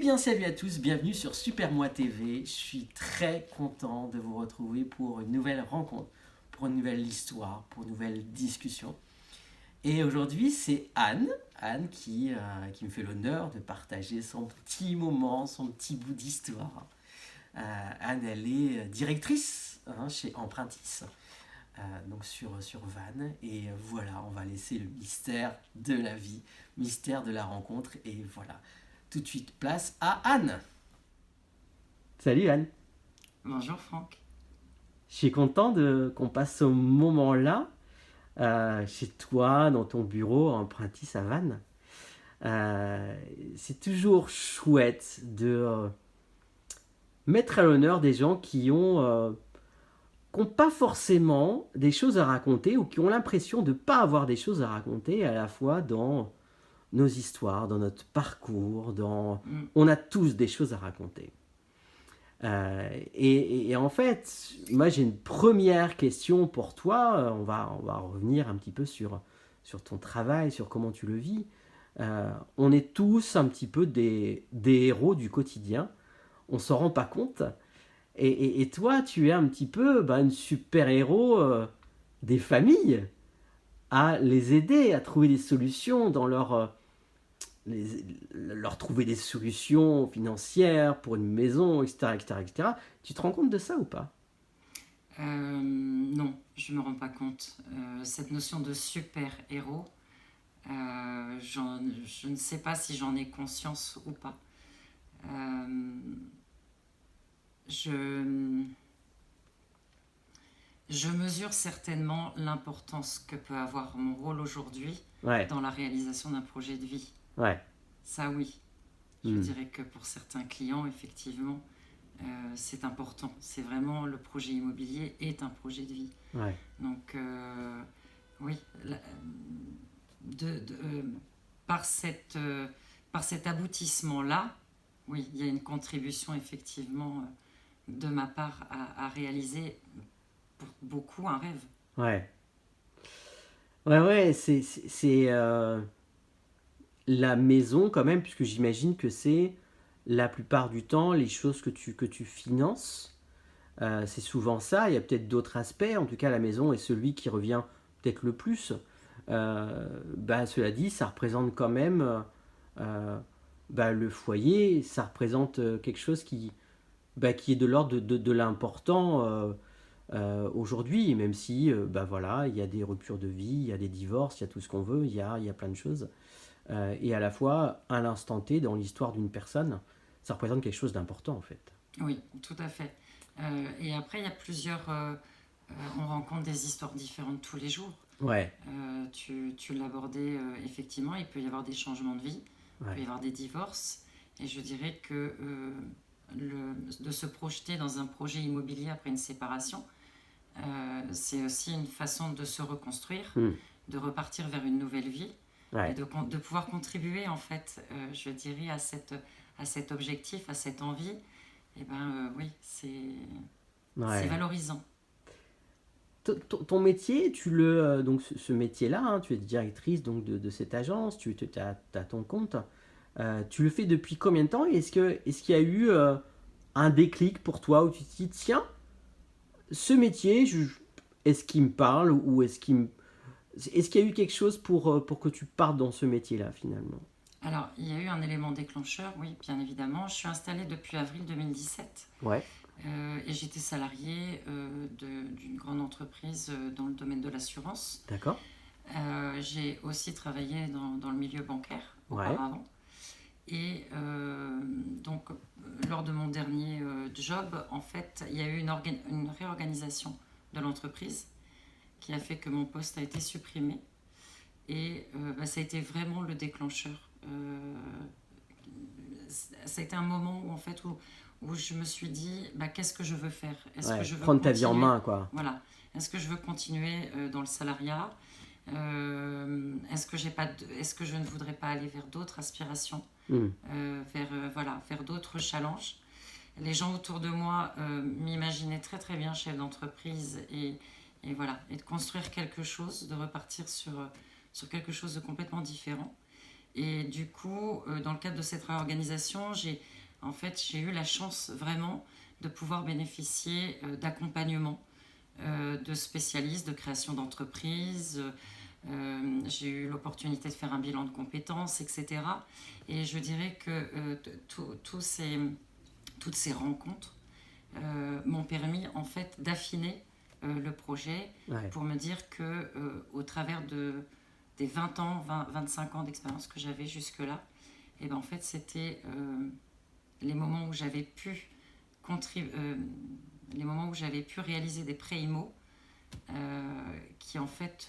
bien, salut à tous, bienvenue sur Super Moi TV. Je suis très content de vous retrouver pour une nouvelle rencontre, pour une nouvelle histoire, pour une nouvelle discussion. Et aujourd'hui, c'est Anne qui me fait l'honneur de partager son petit moment, son petit bout d'histoire. Anne, elle est directrice chez Empruntis, donc sur Vannes. Et voilà, on va laisser le mystère de la vie, mystère de la rencontre. Et voilà, tout de suite, place à Anne. Salut Anne. Bonjour Franck. Je suis content qu'on passe ce moment-là chez toi, dans ton bureau, en Empruntis à Vannes. C'est toujours chouette de mettre à l'honneur des gens qui ont pas forcément des choses à raconter ou qui ont l'impression de ne pas avoir des choses à raconter à la fois dans nos histoires, dans notre parcours, Mm. on a tous des choses à raconter. Et en fait, moi j'ai une première question pour toi. On va revenir un petit peu sur ton travail, sur comment tu le vis. On est tous un petit peu des héros du quotidien. On s'en rend pas compte. Et toi, tu es un petit peu une super-héros des familles à les aider à trouver des solutions dans leur trouver des solutions financières pour une maison, etc., etc., etc. Tu te rends compte de ça ou pas? Non, je ne me rends pas compte. Cette notion de super-héros, je ne sais pas si j'en ai conscience ou pas. Euh, je, je mesure certainement l'importance que peut avoir mon rôle aujourd'hui Ouais, dans la réalisation d'un projet de vie. ouais. Ça oui, je Hmm. dirais que pour certains clients, effectivement, c'est important. C'est vraiment le projet immobilier est un projet de vie. Ouais. Donc oui, de, de, euh, par, par cet aboutissement-là, oui, il y a une contribution effectivement de ma part à réaliser pour beaucoup un rêve. Ouais. Ouais, ouais, c'est la maison quand même, puisque j'imagine que c'est la plupart du temps les choses que tu finances. C'est souvent ça. Il y a peut-être d'autres aspects. En tout cas, la maison est celui qui revient peut-être le plus. Cela dit, ça représente quand même le foyer. Ça représente quelque chose qui est de l'ordre de l'important aujourd'hui, même si voilà, il y a des ruptures de vie, il y a des divorces, il y a tout ce qu'on veut, il y a plein de choses. Et à la fois, à l'instant T, dans l'histoire d'une personne, ça représente quelque chose d'important en fait. Oui, tout à fait. Et après, il y a plusieurs... on rencontre des histoires différentes tous les jours. Ouais, Tu l'abordais effectivement, il peut y avoir des changements de vie, il peut y ouais, avoir des divorces. Et je dirais que de se projeter dans un projet immobilier après une séparation, c'est aussi une façon de se reconstruire, hmm, de repartir vers une nouvelle vie et ouais, de pouvoir contribuer en fait, je dirais, à cet objectif, à cette envie. Et ben oui, c'est ouais. valorisant. Ton métier, donc ce métier-là, tu es directrice donc de cette agence, tu as ton compte. Tu le fais depuis combien de temps? Et est-ce qu'il y a eu un déclic pour toi où tu te dis, tiens, ce métier, est-ce qu'il me parle ou est-ce qu'il y a eu quelque chose pour que tu partes dans ce métier-là finalement? Alors, il y a eu un élément déclencheur, oui, bien évidemment. Je suis installée depuis avril 2017 Ouais, et j'étais salariée d'une grande entreprise dans le domaine de l'assurance. d'accord. J'ai aussi travaillé dans le milieu bancaire Ouais, auparavant. Et donc, lors de mon dernier job, en fait, il y a eu une réorganisation de l'entreprise qui a fait que mon poste a été supprimé. Et ça a été vraiment le déclencheur. Ça a été un moment où, en fait, où je me suis dit, qu'est-ce que je veux faire? Est-ce que ouais. je veux Prendre ta vie en continuer? main, quoi. Voilà. Est-ce que je veux continuer dans le salariat? Est-ce que je ne voudrais pas aller vers d'autres aspirations, Hmm, vers d'autres challenges? Les gens autour de moi m'imaginaient très très bien chef d'entreprise et voilà, et de construire quelque chose, de repartir sur quelque chose de complètement différent. Et du coup, dans le cadre de cette réorganisation, j'ai eu la chance vraiment de pouvoir bénéficier d'accompagnement de spécialistes de création d'entreprise. J'ai eu l'opportunité de faire un bilan de compétences, etc. Et je dirais que toutes ces rencontres m'ont permis en fait d'affiner le projet pour me dire que au travers des 20 ans, 25 ans d'expérience que j'avais jusque-là, et ben en fait c'était les moments où j'avais pu les moments où j'avais pu réaliser des pré-IMO qui en fait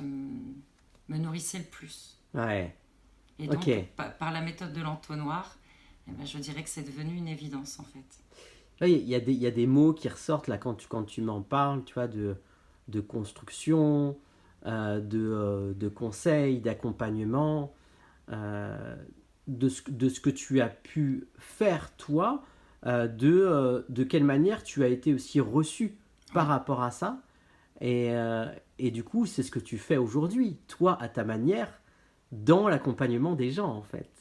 me nourrissaient le plus. Ouais. Et donc par la méthode de l'entonnoir, eh ben, je dirais que c'est devenu une évidence en fait. Il y a des mots qui ressortent là quand tu m'en parles, tu vois, de construction, de conseils, d'accompagnement, de ce que tu as pu faire toi, de quelle manière tu as été aussi reçu par rapport à ça. Et du coup, c'est ce que tu fais aujourd'hui, toi, à ta manière, dans l'accompagnement des gens, en fait.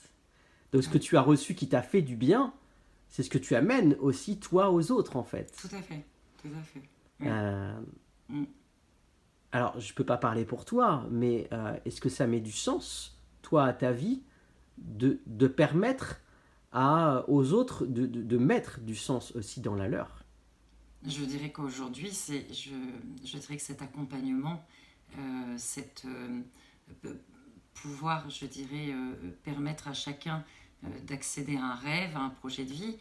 Donc, ce que tu as reçu qui t'a fait du bien, c'est ce que tu amènes aussi, toi, aux autres, en fait. Tout à fait, tout à fait. Oui. Alors, je ne peux pas parler pour toi, mais est-ce que ça met du sens, toi, à ta vie, de permettre aux autres de mettre du sens aussi dans la leur? Je dirais qu'aujourd'hui, je dirais que cet accompagnement, pouvoir, je dirais, permettre à chacun d'accéder à un rêve, à un projet de vie,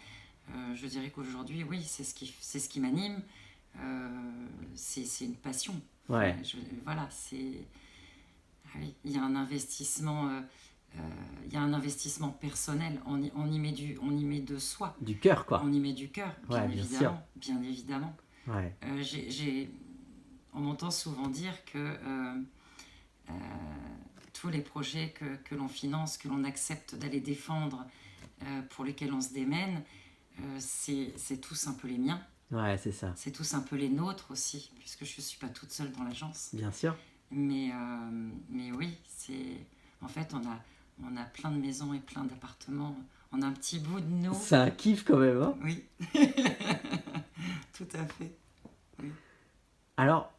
je dirais qu'aujourd'hui, oui, c'est ce qui m'anime. C'est une passion. Ouais. Voilà, oui, il y a un investissement. Il y a un investissement personnel, on y met de soi. Du cœur, quoi. On y met du cœur, bien évidemment. Bien évidemment. Ouais. On m'entend souvent dire que tous les projets que l'on finance, que l'on accepte d'aller défendre, pour lesquels on se démène, c'est tous un peu les miens. Ouais, c'est ça. C'est tous un peu les nôtres aussi, puisque je ne suis pas toute seule dans l'agence. Bien sûr. Mais oui, en fait, on a plein de maisons et plein d'appartements. On a un petit bout de nous. C'est un kiff quand même, hein? Oui. Tout à fait. Oui. Alors,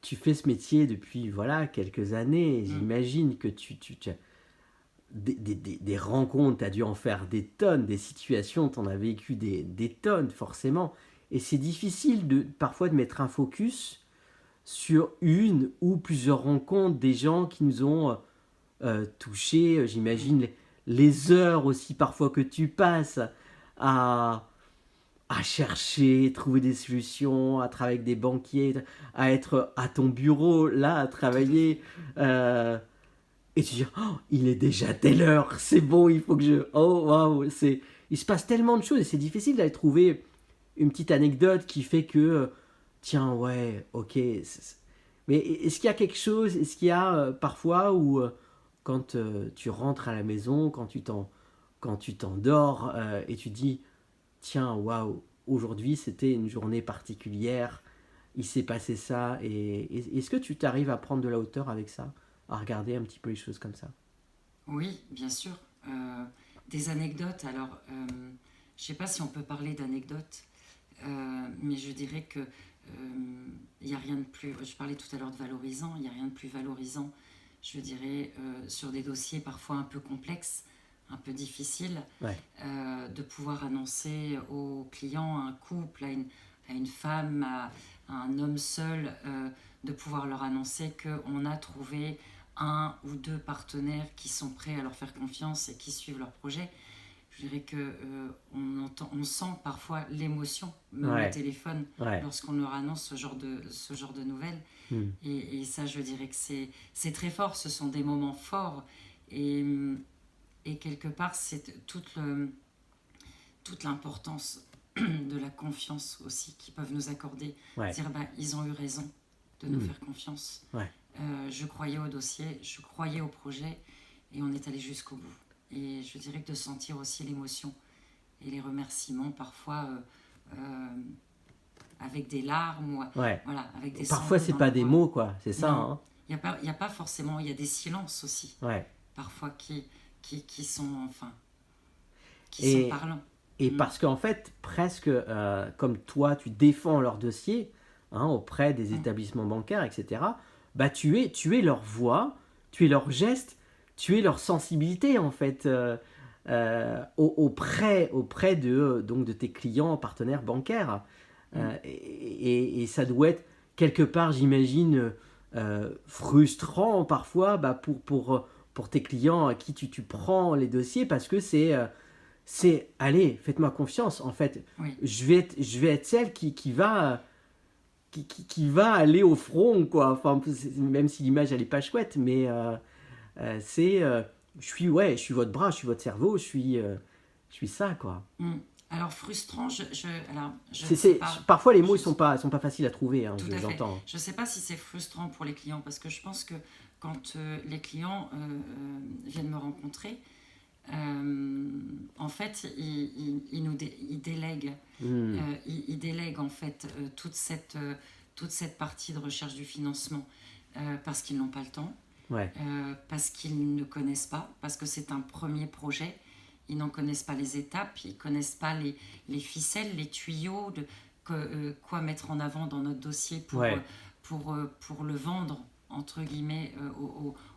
tu fais ce métier depuis, quelques années. J'imagine que tu as des rencontres, tu as dû en faire des tonnes, des situations, tu en as vécu des tonnes, forcément. Et c'est difficile parfois de mettre un focus sur une ou plusieurs rencontres des gens qui nous ont touchés. J'imagine les heures aussi parfois que tu passes à chercher, trouver des solutions, à travailler avec des banquiers, à être à ton bureau, là, à travailler. Et tu dis, oh, il est déjà telle heure, c'est bon, il faut que je... Oh, waouh, il se passe tellement de choses et c'est difficile d'aller trouver une petite anecdote qui fait que, tiens, ouais, ok. Mais est-ce qu'il y a quelque chose, est-ce qu'il y a parfois où, quand tu rentres à la maison, quand tu t'endors et tu dis, tiens, waouh, aujourd'hui c'était une journée particulière, il s'est passé ça, et est-ce que tu t'arrives à prendre de la hauteur avec ça, à regarder un petit peu les choses comme ça? Oui, bien sûr. Des anecdotes, alors, je ne sais pas si on peut parler d'anecdotes, mais je dirais que il n'y a rien de plus, je parlais tout à l'heure de valorisant, il n'y a rien de plus valorisant, je dirais, sur des dossiers parfois un peu complexes, un peu difficiles, de pouvoir annoncer aux clients, à un couple, à une femme, à un homme seul, de pouvoir leur annoncer qu'on a trouvé un ou deux partenaires qui sont prêts à leur faire confiance et qui suivent leur projet. Je dirais on sent parfois l'émotion, même au téléphone, lorsqu'on leur annonce ce genre de nouvelles. Et ça, je dirais que c'est très fort, ce sont des moments forts. Et quelque part, c'est toute l'importance de la confiance aussi qu'ils peuvent nous accorder. Dire, ils ont eu raison de nous faire confiance. Je croyais au dossier, je croyais au projet, et on est allé jusqu'au bout. Et je dirais que de sentir aussi l'émotion et les remerciements, parfois avec des larmes, ou voilà, avec des parfois c'est pas des mots, quoi, c'est ça. Il n'y a pas forcément, il y a des silences aussi, parfois qui qui sont, enfin, qui Et, sont parlants. et parce qu'en fait, presque comme toi, tu défends leur dossier auprès des établissements bancaires, etc., bah, tu es leur voix, tu es leur geste, tu es leur sensibilité, en fait, auprès donc, de tes clients, partenaires bancaires. Et ça doit être quelque part, j'imagine, frustrant parfois bah, pour tes clients à qui tu prends les dossiers parce que allez, faites-moi confiance, en fait. Oui. Je vais être celle qui va, qui va aller au front, quoi. Enfin, même si l'image, elle est pas chouette, mais je suis votre bras, je suis votre cerveau, je suis ça, quoi. Alors frustrant, alors, je ne sais pas. Parfois, les mots, ils sont pas faciles à trouver, Tout à fait. j'entends. Je ne sais pas si c'est frustrant pour les clients, parce que je pense que quand les clients viennent me rencontrer, en fait, ils délèguent, ils délèguent en fait toute cette partie de recherche du financement parce qu'ils n'ont pas le temps, Ouais. parce qu'ils ne connaissent pas, parce que c'est un premier projet. Ils n'en connaissent pas les étapes, ils ne connaissent pas les ficelles, les tuyaux, quoi mettre en avant dans notre dossier pour le vendre, entre guillemets,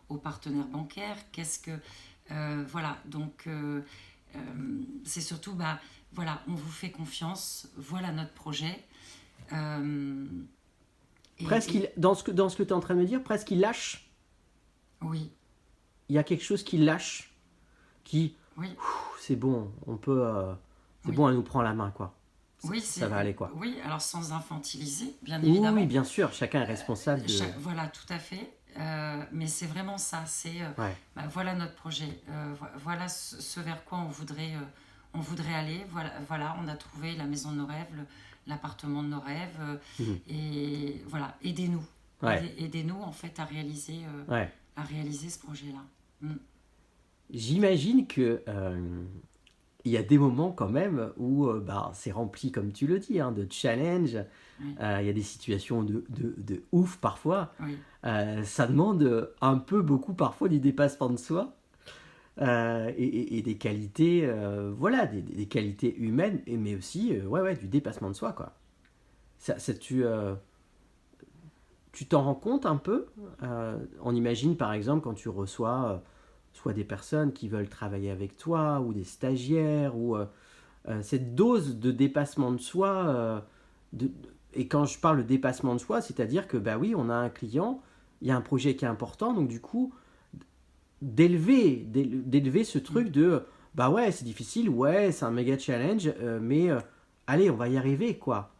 aux partenaires bancaires. Voilà, donc c'est surtout, voilà, on vous fait confiance, voilà notre projet. Dans ce que tu es en train de me dire, presque il lâche. Oui. Il y a quelque chose qui lâche, qui... Oui. C'est bon, on peut... c'est bon, elle nous prend la main, quoi. Ça va aller, quoi. Oui, alors sans infantiliser, bien évidemment. Oui, bien sûr, chacun est responsable de... Voilà, tout à fait. Mais c'est vraiment ça, c'est voilà notre projet, voilà ce vers quoi on voudrait aller, voilà, on a trouvé la maison de nos rêves, l'appartement de nos rêves, et voilà, aidez-nous. Aidez-nous en fait à réaliser ce projet-là. J'imagine que il y a des moments quand même où c'est rempli, comme tu le dis, de challenge. Il y a des situations de ouf parfois. Oui. Ça demande un peu beaucoup parfois du dépassement de soi et des qualités, voilà, des qualités humaines, mais aussi du dépassement de soi, quoi. Tu t'en rends compte un peu. On imagine par exemple quand tu reçois soit des personnes qui veulent travailler avec toi ou des stagiaires ou cette dose de dépassement de soi. Et quand je parle de dépassement de soi, c'est-à-dire que bah oui, on a un client, il y a un projet qui est important, donc du coup d'élever ce truc de bah ouais, c'est difficile, ouais, c'est un méga challenge, mais allez, on va y arriver, quoi.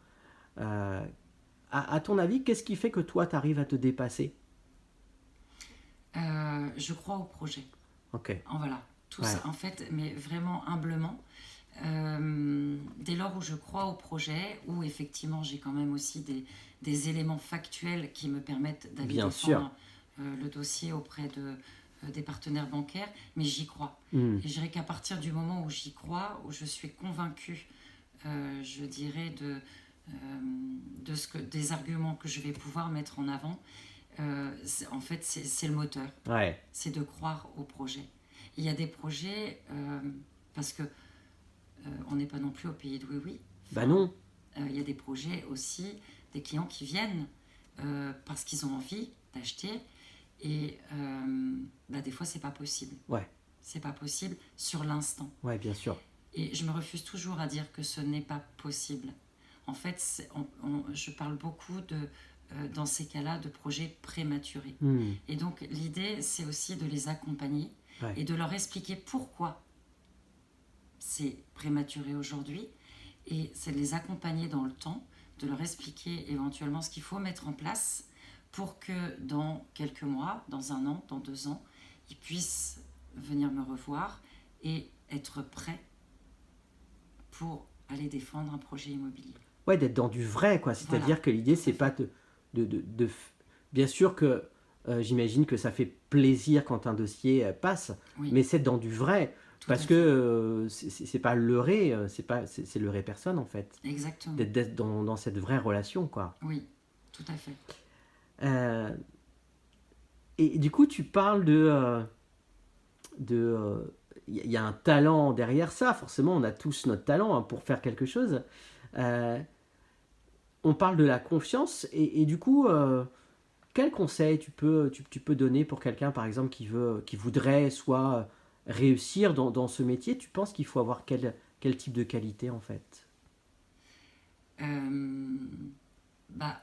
À ton avis, qu'est-ce qui fait que toi, tu arrives à te dépasser? Je crois au projet. Ok. Voilà, tout ça, en fait, mais vraiment humblement. Dès lors où je crois au projet, où effectivement j'ai quand même aussi des éléments factuels qui me permettent d'aller défendre le dossier auprès des partenaires bancaires, mais j'y crois. Et je dirais qu'à partir du moment où j'y crois, où je suis convaincue, je dirais, des arguments que je vais pouvoir mettre en avant, en fait c'est le moteur. C'est de croire au projet. Il y a des projets, parce que on n'est pas non plus au pays de oui-oui. Bah non. Il y a des projets aussi, des clients qui viennent parce qu'ils ont envie d'acheter et des fois c'est pas possible. C'est pas possible sur l'instant. Bien sûr. Et je me refuse toujours à dire que ce n'est pas possible. En fait, je parle beaucoup dans ces cas-là de projets prématurés. Et donc l'idée c'est aussi de les accompagner et de leur expliquer pourquoi c'est prématuré aujourd'hui, et c'est de les accompagner dans le temps, de leur expliquer éventuellement ce qu'il faut mettre en place pour que dans quelques mois, dans 1 an, dans 2 ans, ils puissent venir me revoir et être prêts pour aller défendre un projet immobilier. Ouais, d'être dans du vrai, quoi. C'est-à-dire que l'idée, c'est pas de... Bien sûr que j'imagine que ça fait plaisir quand un dossier passe, mais c'est dans du vrai. Parce que c'est pas leurrer, c'est leurrer personne en fait. Exactement. D'être dans cette vraie relation, quoi. Oui, tout à fait. Et du coup, tu parles de il y a un talent derrière ça. Forcément, on a tous notre talent pour faire quelque chose. On parle de la confiance et du coup, quel conseil tu peux donner pour quelqu'un, par exemple, qui voudrait soit réussir dans ce métier? Tu penses qu'il faut avoir quel type de qualité en fait? Euh,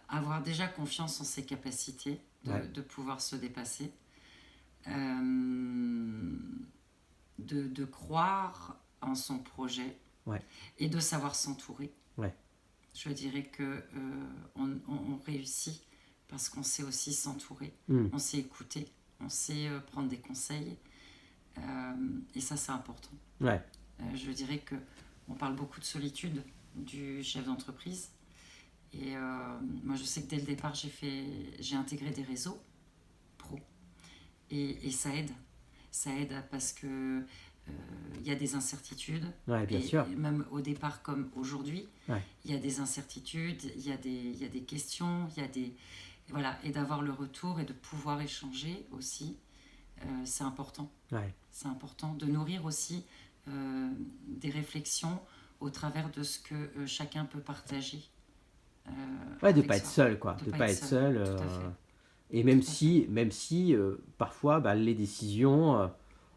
Avoir déjà confiance en ses capacités Ouais. de pouvoir se dépasser, euh, de croire en son projet Ouais. et de savoir s'entourer. Ouais. Je dirais que on réussit parce qu'on sait aussi s'entourer, Mm. on sait écouter, on sait prendre des conseils, et ça c'est important. Ouais. Je dirais que on parle beaucoup de solitude du chef d'entreprise. Et moi, je sais que dès le départ, j'ai intégré des réseaux pro. Et ça aide. Ça aide parce que il y a des incertitudes. Ouais, bien sûr. Et même au départ, comme aujourd'hui, Ouais. il y a des incertitudes, il y a des questions, il y a des... Voilà. Et d'avoir le retour et de pouvoir échanger aussi, c'est important. Ouais. C'est important de nourrir aussi des réflexions au travers de ce que chacun peut partager. Ouais, de Avec pas être soi. seul, quoi. De pas être seul. Tout à fait. Et Tout à fait. même si parfois, les décisions,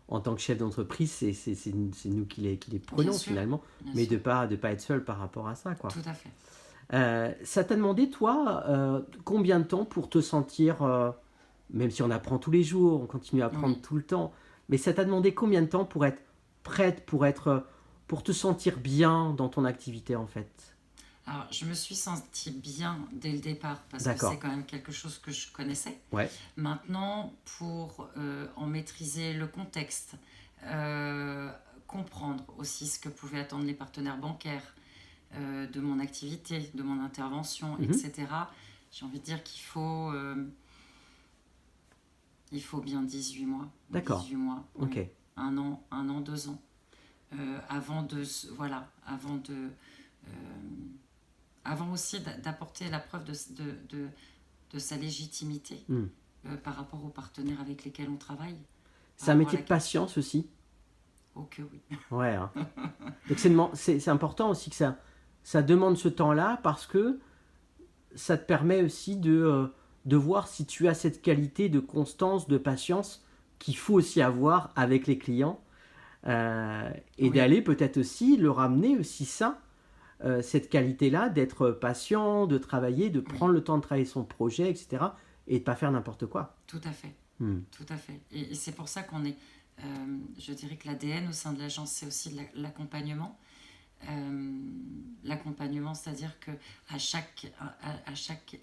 en tant que chef d'entreprise, c'est nous qui les Bien prenons sûr, finalement, bien mais sûr. de pas être seul par rapport à ça, quoi. Tout à fait. Ça t'a demandé, toi, combien de temps pour te sentir, même si on apprend tous les jours, on continue à apprendre Oui. tout le temps, mais ça t'a demandé combien de temps pour être prête, pour te sentir bien dans ton activité, en fait? Alors, je me suis sentie bien dès le départ parce que c'est D'accord. quand même quelque chose que je connaissais. Ouais. Maintenant, pour en maîtriser le contexte, comprendre aussi ce que pouvaient attendre les partenaires bancaires de mon activité, de mon intervention, Mhm. etc., j'ai envie de dire il faut bien 18 mois. D'accord. 18 mois, oui. Ok. Un an, 2 ans. Avant de... Voilà, avant aussi d'apporter la preuve de sa légitimité Hmm. par rapport aux partenaires avec lesquels on travaille. C'est un métier de patience aussi. Oh que oui. Ouais. Hein. Donc c'est important aussi que ça demande ce temps-là parce que ça te permet aussi de voir si tu as cette qualité de constance, de patience qu'il faut aussi avoir avec les clients et Oui. d'aller peut-être aussi le ramener aussi ça, cette qualité-là d'être patient, de travailler, de prendre le temps de travailler son projet, etc. et de pas faire n'importe quoi. Tout à fait. Hmm. Tout à fait. Et c'est pour ça qu'on est... je dirais que l'ADN au sein de l'agence, c'est aussi l'accompagnement. L'accompagnement, c'est-à-dire que à chaque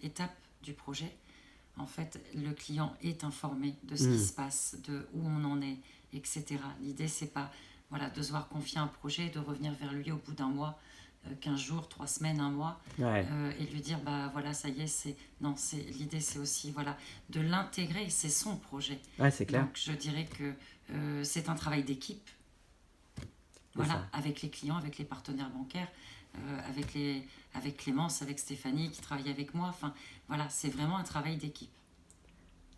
étape du projet, en fait, le client est informé de ce qui se passe, de où on en est, etc. L'idée, c'est pas de se voir confier un projet et de revenir vers lui au bout d'un mois, 15 jours, 3 semaines, un mois, Ouais. et lui dire, ça y est, l'idée, c'est aussi de l'intégrer, c'est son projet. Ouais, c'est clair. Donc, je dirais que c'est un travail d'équipe. Voilà, avec les clients, avec les partenaires bancaires, avec Clémence, avec Stéphanie qui travaille avec moi. Enfin, voilà, c'est vraiment un travail d'équipe.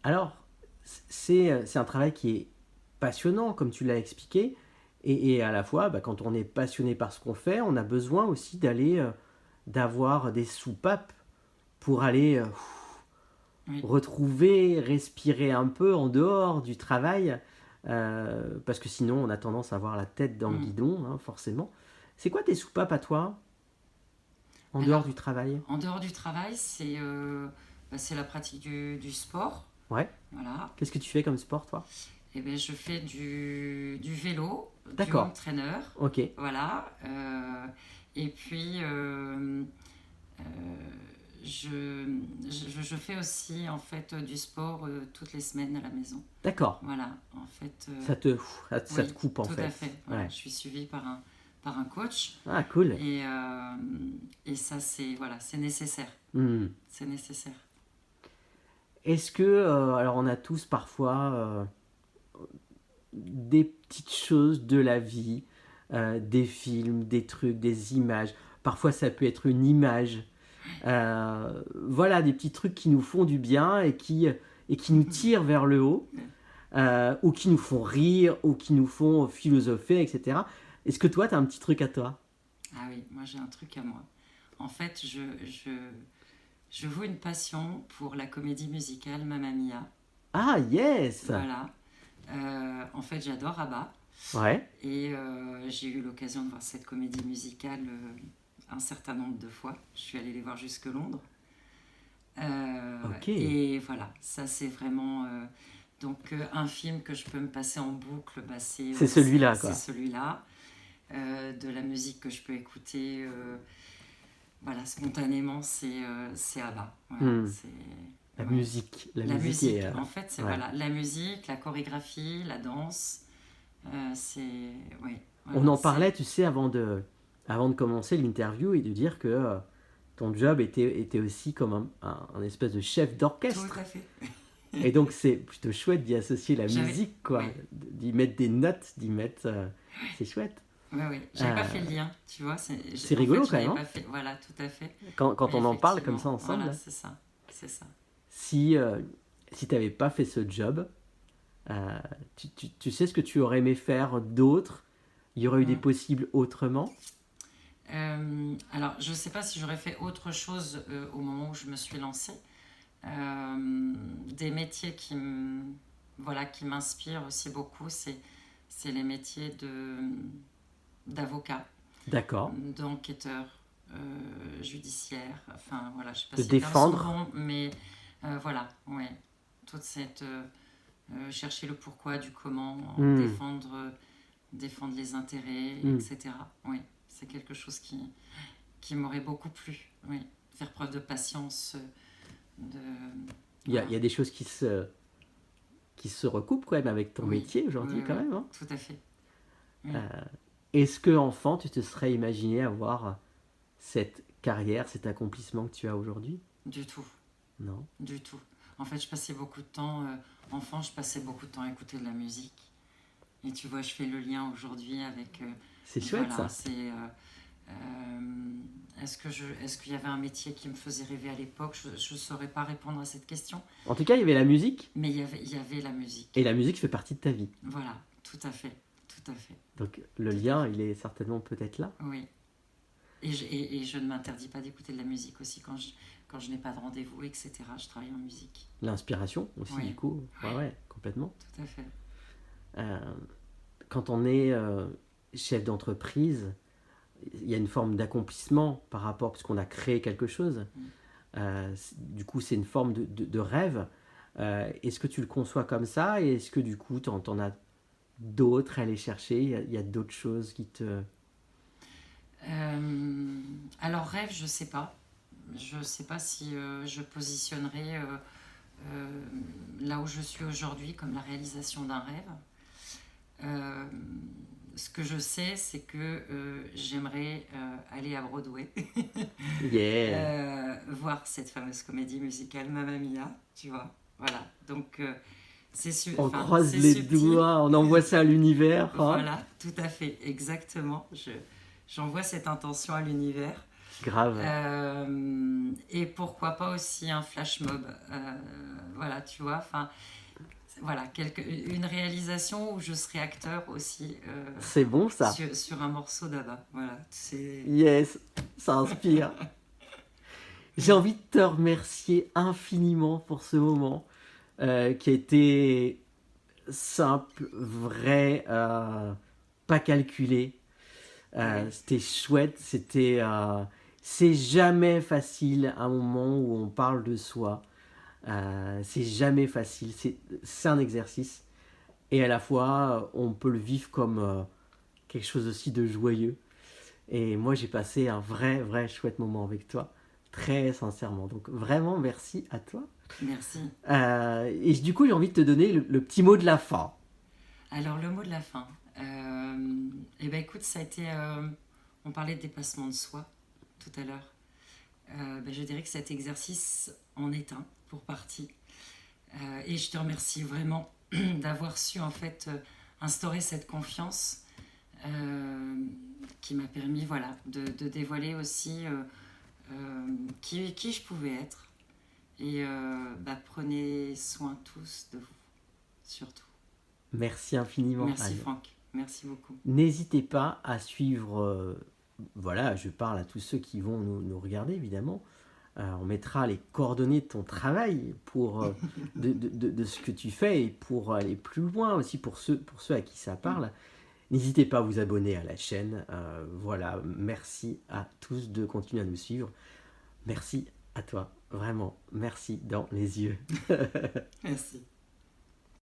Alors, c'est un travail qui est passionnant, comme tu l'as expliqué, et à la fois, quand on est passionné par ce qu'on fait, on a besoin aussi d'avoir des soupapes pour aller Oui. retrouver, respirer un peu en dehors du travail, parce que sinon on a tendance à avoir la tête dans le guidon, hein, forcément. C'est quoi tes soupapes à toi, en dehors du travail? En dehors du travail, c'est la pratique du sport. Ouais. Voilà. Qu'est-ce que tu fais comme sport, toi? Eh bien, je fais du vélo, du D'accord. home trainer. Ok. Voilà. Et puis, je fais aussi en fait du sport toutes les semaines à la maison. D'accord. Voilà, en fait. Ça te coupe en fait. Tout à fait. Voilà. Ouais. Je suis suivie par un coach. Ah, cool. Et ça, c'est nécessaire. Hmm. C'est nécessaire. Est-ce que, alors on a tous parfois des petites choses de la vie, des films, des trucs, des images. Parfois ça peut être une image. Voilà, des petits trucs qui nous font du bien et qui nous tirent vers le haut. ou qui nous font rire, ou qui nous font philosopher, etc. Est-ce que toi, tu as un petit truc à toi? Ah oui, moi j'ai un truc à moi. En fait, je voue une passion pour la comédie musicale Mamma Mia. Ah, yes! Voilà. En fait, j'adore ABBA. Ouais, Et j'ai eu l'occasion de voir cette comédie musicale un certain nombre de fois. Je suis allée les voir jusque Londres. ok. Et voilà, ça c'est vraiment... donc un film que je peux me passer en boucle, bah, C'est celui-là, c'est quoi. celui-là. De la musique que je peux écouter voilà, spontanément, c'est ABBA. Voilà, Hmm. c'est... La Ouais. musique. La La musique musique, est... en fait, c'est ouais. voilà, la musique, la chorégraphie, la danse, c'est... Oui, On voilà, en c'est... parlait, tu sais, avant de commencer l'interview et de dire que ton job était aussi comme un espèce de chef Tout d'orchestre. à fait. Et donc, c'est plutôt chouette d'y associer la J'avais... musique, quoi. Oui, D'y mettre des notes, d'y mettre... c'est chouette. oui, oui. J'avais pas Euh, fait le lien, tu vois. c'est En fait, rigolo je quand même, l'avais hein, pas fait. Voilà, tout à fait. quand Mais on en parle comme ça effectivement, ensemble. voilà, Là. c'est ça. C'est ça. Si, si tu n'avais pas fait ce job, euh, tu sais ce que tu aurais aimé faire d'autre? Il y aurait eu des Mm. possibles autrement? Alors, je sais pas si j'aurais fait autre chose au moment où je me suis lancée. Des métiers voilà, qui m'inspirent aussi beaucoup, c'est les métiers d'avocat, D'accord. d'enquêteur judiciaire. Enfin, voilà, je sais pas De si les termes sont défendre? bons, mais voilà, ouais. Toute cette... chercher le pourquoi du comment, Hmm, défendre les intérêts, hmm. etc. Oui, c'est quelque chose qui m'aurait beaucoup plu. Oui, faire preuve de patience, de... Il y Voilà. a des choses qui se recoupent quand même avec ton Oui, métier oui, aujourd'hui quand oui, même. Hein. tout à fait. Oui. Euh, Est-ce que enfant tu te serais imaginé avoir cette carrière, cet accomplissement que tu as aujourd'hui? Du tout, Non. du tout. En fait, je passais beaucoup de temps, enfant, je passais beaucoup de temps à écouter de la musique. Et tu vois, je fais le lien aujourd'hui avec... C'est chouette voilà, ça. c'est... est-ce qu'il y avait un métier qui me faisait rêver à l'époque? Je ne saurais pas répondre à cette question. En tout cas, il y avait la musique Mais il y avait la musique. et la musique fait partie de ta vie. Voilà, tout à fait. Tout à fait. Donc le Tout à lien, fait. il est certainement peut-être là. Oui. Et je ne m'interdis pas d'écouter de la musique aussi quand je n'ai pas de rendez-vous, etc. Je travaille en musique. L'inspiration aussi, Oui, du coup. Ouais, ouais, complètement. tout à fait. Euh, Quand on est chef d'entreprise, il y a une forme d'accomplissement par rapport, parce qu'on a créé quelque chose. Mm. Du coup, c'est une forme de rêve. Est-ce que tu le conçois comme ça? Et est-ce que du coup, tu en as d'autres à aller chercher? Il y a d'autres choses qui te... Alors rêve, je sais pas. Je sais pas si je positionnerai là où je suis aujourd'hui comme la réalisation d'un rêve. Euh, Ce que je sais, c'est que j'aimerais aller à Broadway, Yeah! voir cette fameuse comédie musicale Mamma Mia, tu vois. Voilà, donc On enfin, croise c'est les subtil. doigts, on envoie ça à l'univers. Hein. Voilà, tout à fait, exactement. J'envoie cette intention à l'univers. Grave. Et pourquoi pas aussi un flash mob. Voilà, tu vois. Enfin, voilà, une réalisation où je serai acteur aussi C'est bon ça. sur un morceau d'ABBA. Voilà, c'est... Yes, ça inspire. J'ai envie de te remercier infiniment pour ce moment qui a été simple, vrai, pas calculé. Oui, C'était chouette, c'est jamais facile un moment où on parle de soi. C'est jamais facile, c'est un exercice. Et à la fois, on peut le vivre comme quelque chose aussi de joyeux. Et moi, j'ai passé un vrai chouette moment avec toi, très sincèrement. Donc vraiment, merci à toi. merci. Et du coup, j'ai envie de te donner le petit mot de la fin. Alors, le mot de la fin. Eh ben, écoute, ça a été... on parlait de dépassement de soi tout à l'heure. Ben, je dirais que cet exercice en est un, pour partie. Et je te remercie vraiment d'avoir su en fait instaurer cette confiance qui m'a permis voilà, de dévoiler aussi qui je pouvais être. Et bah, prenez soin tous de vous, surtout. Merci infiniment. Merci Franck, merci beaucoup. N'hésitez pas à suivre, voilà, je parle à tous ceux qui vont nous regarder évidemment. On mettra les coordonnées de ton travail de ce que tu fais et pour aller plus loin aussi pour ceux à qui ça parle. N'hésitez pas à vous abonner à la chaîne. Voilà, merci à tous de continuer à nous suivre. Merci à toi, vraiment, merci dans les yeux. Merci.